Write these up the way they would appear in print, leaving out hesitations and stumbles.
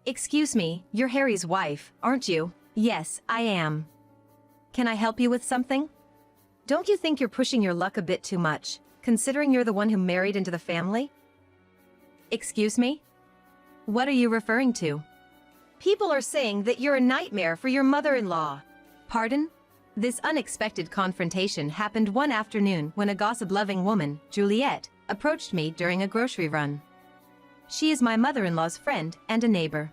Excuse me, you're Harry's wife, aren't you? Yes, I am. Can I help you with something? Don't you think you're pushing your luck a bit too much, considering you're the one who married into the family? Excuse me? What are you referring to? People are saying that you're a nightmare for your mother-in-law. Pardon? This unexpected confrontation happened one afternoon when a gossip-loving woman, Juliet, approached me during a grocery run. She is my mother-in-law's friend and a neighbor.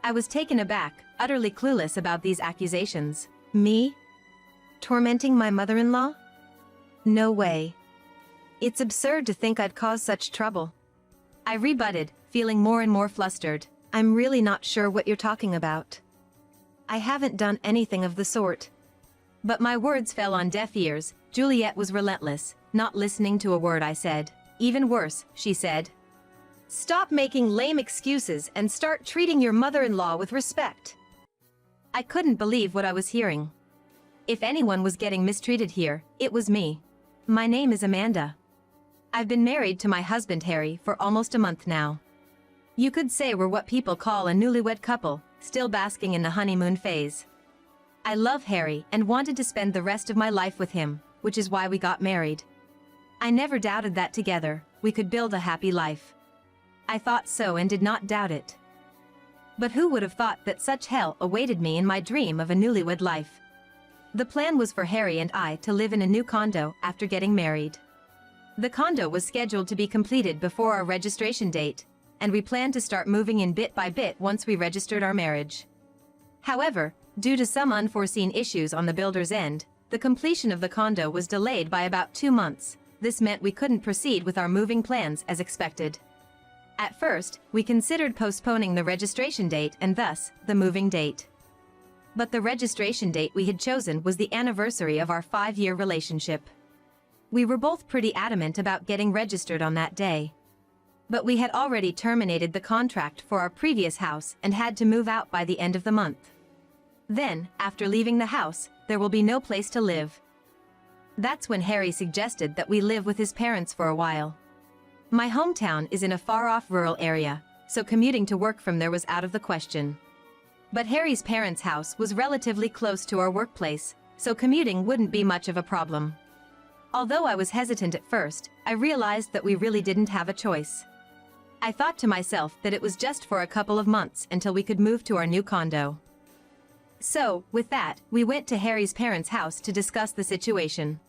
I was taken aback, utterly clueless about these accusations. Me? Tormenting my mother-in-law? No way. It's absurd to think I'd cause such trouble. I rebutted, feeling more and more flustered. I'm really not sure what you're talking about. I haven't done anything of the sort. But my words fell on deaf ears. Juliet was relentless, not listening to a word I said. Even worse, she said. Stop making lame excuses and start treating your mother-in-law with respect. I couldn't believe what I was hearing. If anyone was getting mistreated here, it was me. My name is Amanda. I've been married to my husband Harry for almost a month now. You could say we're what people call a newlywed couple, still basking in the honeymoon phase. I love Harry and wanted to spend the rest of my life with him, which is why we got married. I never doubted that together, we could build a happy life. I thought so and did not doubt it. But who would have thought that such hell awaited me in my dream of a newlywed life? The plan was for Harry and I to live in a new condo after getting married. The condo was scheduled to be completed before our registration date, and we planned to start moving in bit by bit once we registered our marriage. However, due to some unforeseen issues on the builder's end, the completion of the condo was delayed by about 2 months. This meant we couldn't proceed with our moving plans as expected. At first, we considered postponing the registration date and thus, the moving date. But the registration date we had chosen was the anniversary of our 5-year relationship. We were both pretty adamant about getting registered on that day. But we had already terminated the contract for our previous house and had to move out by the end of the month. Then, after leaving the house, there will be no place to live. That's when Harry suggested that we live with his parents for a while. My hometown is in a far-off rural area, so commuting to work from there was out of the question. But Harry's parents' house was relatively close to our workplace, so commuting wouldn't be much of a problem. Although I was hesitant at first, I realized that we really didn't have a choice. I thought to myself that it was just for a couple of months until we could move to our new condo. So, with that, we went to Harry's parents' house to discuss the situation.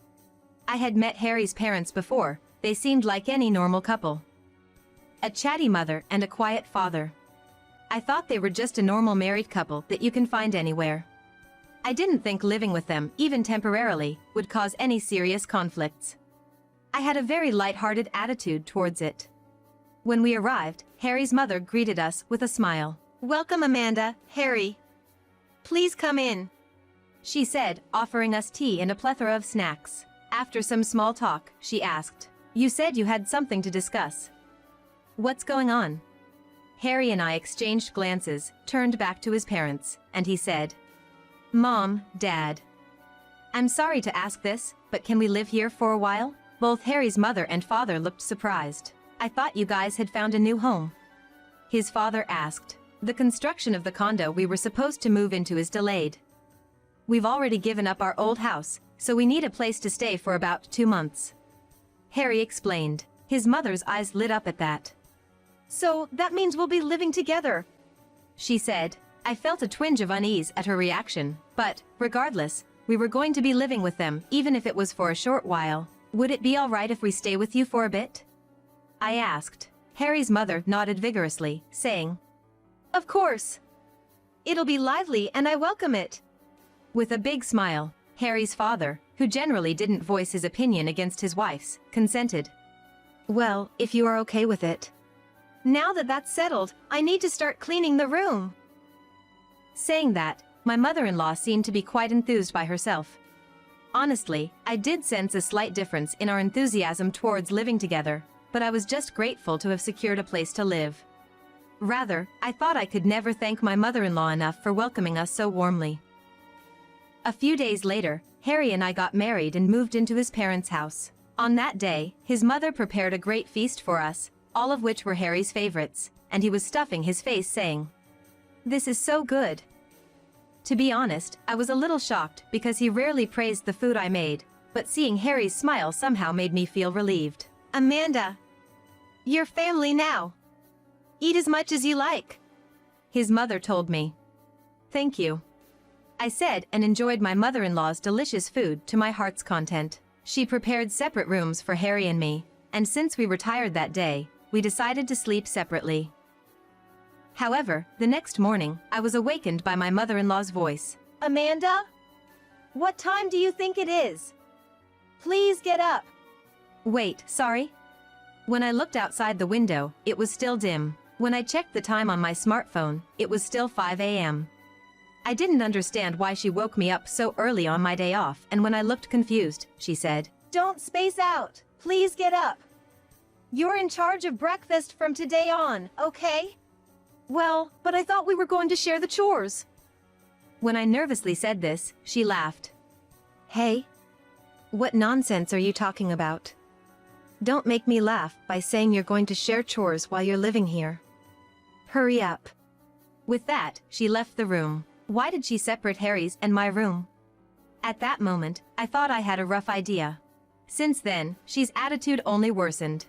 I had met Harry's parents before. They seemed like any normal couple. A chatty mother and a quiet father. I thought they were just a normal married couple that you can find anywhere. I didn't think living with them, even temporarily, would cause any serious conflicts. I had a very light-hearted attitude towards it. When we arrived, Harry's mother greeted us with a smile. "Welcome, Amanda, Harry. Please come in," she said, offering us tea and a plethora of snacks. After some small talk, she asked, "You said you had something to discuss. What's going on?" Harry and I exchanged glances, turned back to his parents, and he said, "Mom, Dad. I'm sorry to ask this, but can we live here for a while?" Both Harry's mother and father looked surprised. "I thought you guys had found a new home," his father asked. "The construction of the condo we were supposed to move into is delayed. We've already given up our old house, so we need a place to stay for about 2 months." Harry explained. His mother's eyes lit up at that. "So, that means we'll be living together," she said. I felt a twinge of unease at her reaction, but, regardless, we were going to be living with them, even if it was for a short while. "Would it be all right if we stay with you for a bit?" I asked. Harry's mother nodded vigorously, saying, "Of course. It'll be lively and I welcome it." With a big smile, Harry's father, who generally didn't voice his opinion against his wife's, consented. "Well, if you are okay with it. Now that that's settled, I need to start cleaning the room." Saying that, my mother-in-law seemed to be quite enthused by herself. Honestly, I did sense a slight difference in our enthusiasm towards living together, but I was just grateful to have secured a place to live. Rather, I thought I could never thank my mother-in-law enough for welcoming us so warmly. A few days later, Harry and I got married and moved into his parents' house. On that day, his mother prepared a great feast for us, all of which were Harry's favorites, and he was stuffing his face saying, This is so good. To be honest, I was a little shocked because he rarely praised the food I made, but seeing Harry's smile somehow made me feel relieved. Amanda, you're family now. Eat as much as you like, his mother told me. Thank you, I said, and enjoyed my mother-in-law's delicious food to my heart's content. She prepared separate rooms for Harry and me, and since we were tired that day, we decided to sleep separately. However, the next morning, I was awakened by my mother-in-law's voice. Amanda? What time do you think it is? Please get up. Wait, sorry? When I looked outside the window, it was still dim. When I checked the time on my smartphone, it was still 5 a.m. I didn't understand why she woke me up so early on my day off, and when I looked confused, she said, "Don't space out. Please get up. You're in charge of breakfast from today on, okay?" Well, but I thought we were going to share the chores. When I nervously said this, she laughed. Hey, what nonsense are you talking about? Don't make me laugh by saying you're going to share chores while you're living here. Hurry up. With that, she left the room. Why did she separate Harry's and my room? At that moment, I thought I had a rough idea. Since then, she's attitude only worsened.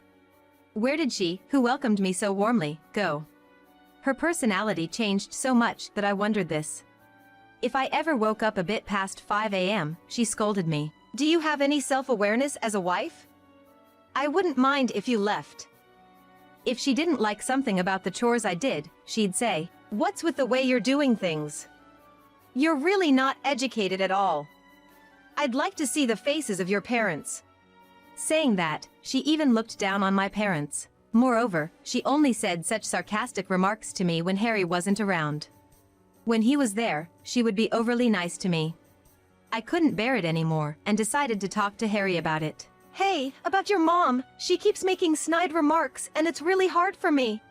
Where did she, who welcomed me so warmly, go? Her personality changed so much that I wondered this. If I ever woke up a bit past 5 a.m., she scolded me. Do you have any self-awareness as a wife? I wouldn't mind if you left. If she didn't like something about the chores I did, she'd say, "What's with the way you're doing things? You're really not educated at all. I'd like to see the faces of your parents." Saying that, she even looked down on my parents. Moreover, she only said such sarcastic remarks to me when Harry wasn't around. When he was there, she would be overly nice to me. I couldn't bear it anymore and decided to talk to Harry about it. Hey, about your mom, she keeps making snide remarks and it's really hard for me.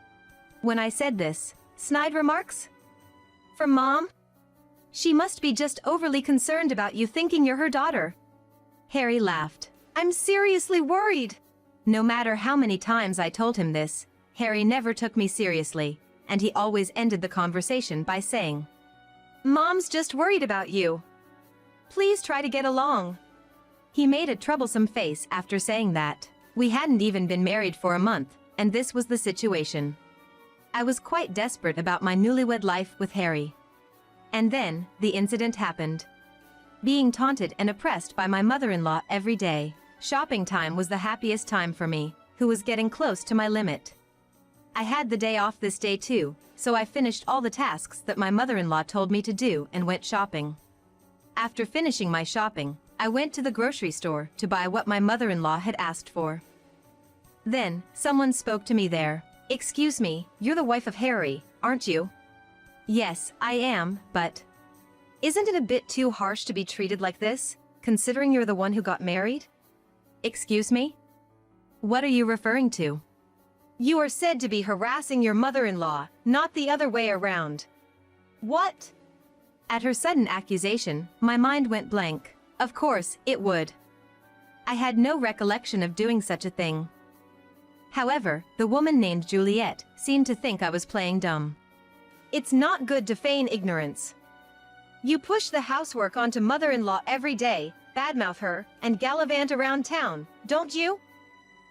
When I said this, snide remarks? From Mom? She must be just overly concerned about you thinking you're her daughter. Harry laughed. I'm seriously worried. No matter how many times I told him this, Harry never took me seriously, and he always ended the conversation by saying, Mom's just worried about you. Please try to get along. He made a troublesome face after saying that. We hadn't even been married for a month, and this was the situation. I was quite desperate about my newlywed life with Harry. And then, the incident happened. Being taunted and oppressed by my mother-in-law every day, shopping time was the happiest time for me, who was getting close to my limit. I had the day off this day too, so I finished all the tasks that my mother-in-law told me to do and went shopping. After finishing my shopping, I went to the grocery store to buy what my mother-in-law had asked for. Then, someone spoke to me there. Excuse me, you're the wife of Harry, aren't you? Yes, I am, but... Isn't it a bit too harsh to be treated like this, considering you're the one who got married? Excuse me? What are you referring to? You are said to be harassing your mother-in-law, not the other way around. What? At her sudden accusation, my mind went blank. Of course, it would. I had no recollection of doing such a thing. However, the woman named Juliet seemed to think I was playing dumb. It's not good to feign ignorance. You push the housework onto mother-in-law every day, badmouth her, and gallivant around town, don't you?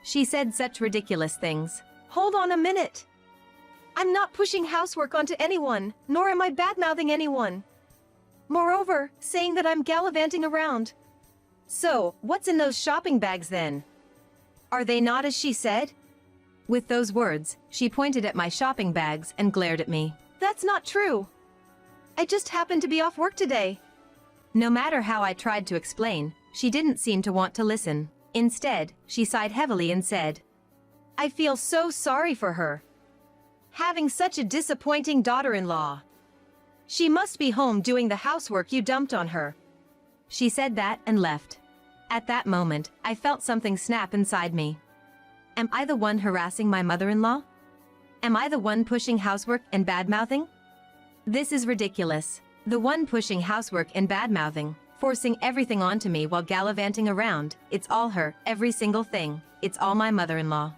She said such ridiculous things. Hold on a minute. I'm not pushing housework onto anyone, nor am I badmouthing anyone. Moreover, saying that I'm gallivanting around. So, what's in those shopping bags then? Are they not as she said? With those words, she pointed at my shopping bags and glared at me. That's not true. I just happened to be off work today. No matter how I tried to explain, she didn't seem to want to listen. Instead, she sighed heavily and said, I feel so sorry for her. Having such a disappointing daughter-in-law. She must be home doing the housework you dumped on her. She said that and left. At that moment, I felt something snap inside me. Am I the one harassing my mother-in-law? Am I the one pushing housework and badmouthing? This is ridiculous. The one pushing housework and badmouthing, forcing everything onto me while gallivanting around, it's all her, every single thing, it's all my mother-in-law.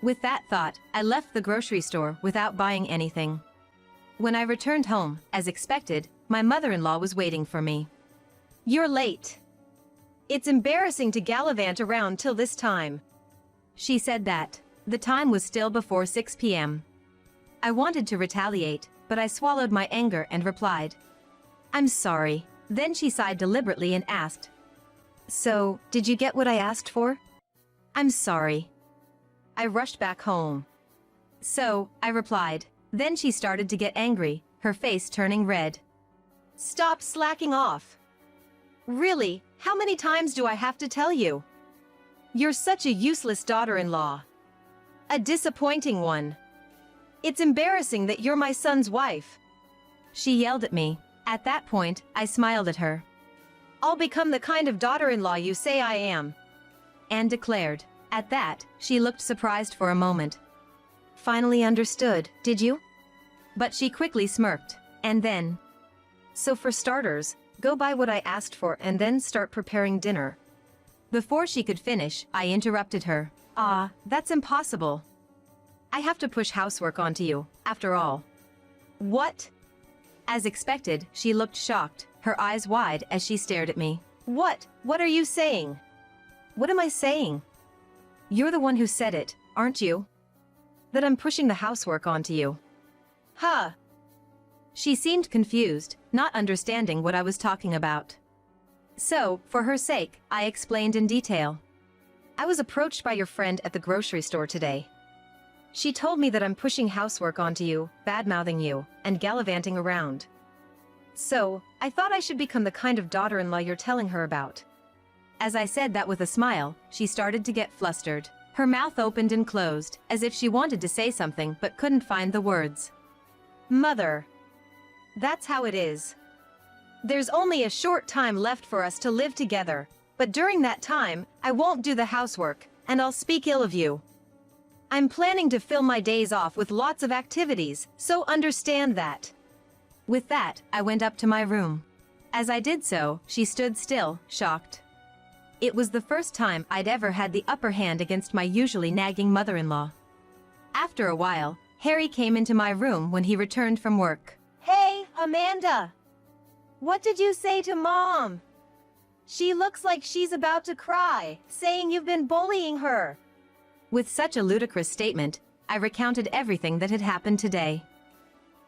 With that thought, I left the grocery store without buying anything. When I returned home, as expected, my mother-in-law was waiting for me. "You're late. It's embarrassing to gallivant around till this time." She said that. The time was still before 6 p.m. I wanted to retaliate, but I swallowed my anger and replied, "I'm sorry." Then she sighed deliberately and asked, "So, did you get what I asked for?" "I'm sorry." I rushed back home. "So," I replied. Then she started to get angry, her face turning red. "Stop slacking off. Really, how many times do I have to tell you? You're such a useless daughter-in-law. A disappointing one. It's embarrassing that you're my son's wife." She yelled at me. At that point, I smiled at her. "I'll become the kind of daughter-in-law you say I am," Anne declared. At that, she looked surprised for a moment. "Finally understood, did you?" But she quickly smirked, and then, "So for starters, go buy what I asked for and then start preparing dinner." Before she could finish, I interrupted her. That's impossible. I have to push housework onto you, after all." "What?" As expected, she looked shocked, her eyes wide as she stared at me. What are you saying?" "What am I saying? You're the one who said it, aren't you? That I'm pushing the housework onto you." "Huh." She seemed confused, not understanding what I was talking about. So, for her sake, I explained in detail. "I was approached by your friend at the grocery store today. She told me that I'm pushing housework onto you, bad-mouthing you, and gallivanting around. So, I thought I should become the kind of daughter-in-law you're telling her about." As I said that with a smile, she started to get flustered. Her mouth opened and closed, as if she wanted to say something but couldn't find the words. "Mother. That's how it is. There's only a short time left for us to live together, but during that time, I won't do the housework, and I'll speak ill of you. I'm planning to fill my days off with lots of activities, so understand that." With that, I went up to my room. As I did so, she stood still, shocked. It was the first time I'd ever had the upper hand against my usually nagging mother-in-law. After a while, Harry came into my room when he returned from work. "Hey, Amanda! What did you say to Mom? She looks like she's about to cry, saying you've been bullying her." With such a ludicrous statement, I recounted everything that had happened today.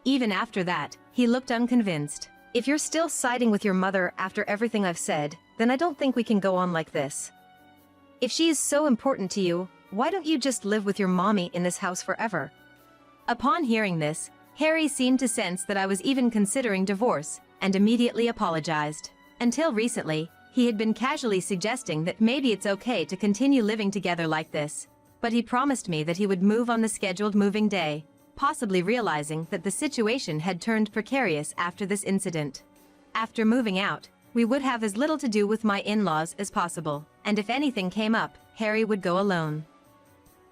Even after that, he looked unconvinced. "If you're still siding with your mother after everything I've said, then I don't think we can go on like this. If she is so important to you, why don't you just live with your mommy in this house forever?" Upon hearing this, Harry seemed to sense that I was even considering divorce, and immediately apologized. Until recently, he had been casually suggesting that maybe it's okay to continue living together like this, but he promised me that he would move on the scheduled moving day, possibly realizing that the situation had turned precarious after this incident. After moving out, we would have as little to do with my in-laws as possible, and if anything came up, Harry would go alone.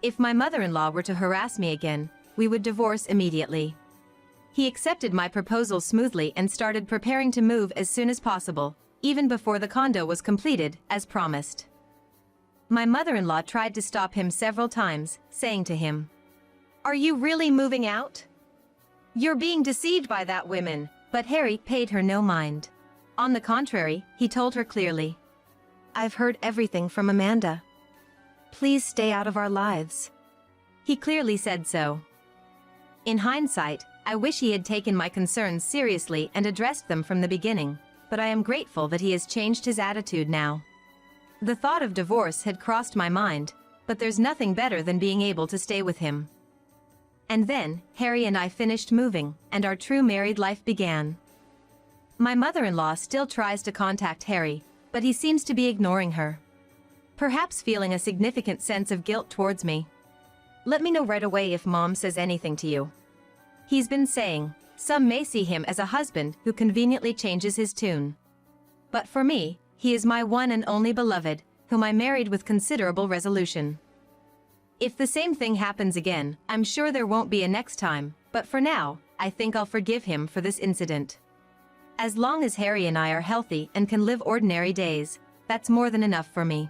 If my mother-in-law were to harass me again, we would divorce immediately. He accepted my proposal smoothly and started preparing to move as soon as possible, even before the condo was completed, as promised. My mother-in-law tried to stop him several times, saying to him, "Are you really moving out? You're being deceived by that woman," but Harry paid her no mind. On the contrary, he told her clearly, "I've heard everything from Amanda. Please stay out of our lives." He clearly said so. In hindsight, I wish he had taken my concerns seriously and addressed them from the beginning, but I am grateful that he has changed his attitude now. The thought of divorce had crossed my mind, but there's nothing better than being able to stay with him. And then, Harry and I finished moving, and our true married life began. My mother-in-law still tries to contact Harry, but he seems to be ignoring her. Perhaps feeling a significant sense of guilt towards me. Let me know right away if Mom says anything to you. He's been saying, some may see him as a husband who conveniently changes his tune. But for me, he is my one and only beloved, whom I married with considerable resolution. If the same thing happens again, I'm sure there won't be a next time, but for now, I think I'll forgive him for this incident. As long as Harry and I are healthy and can live ordinary days, that's more than enough for me.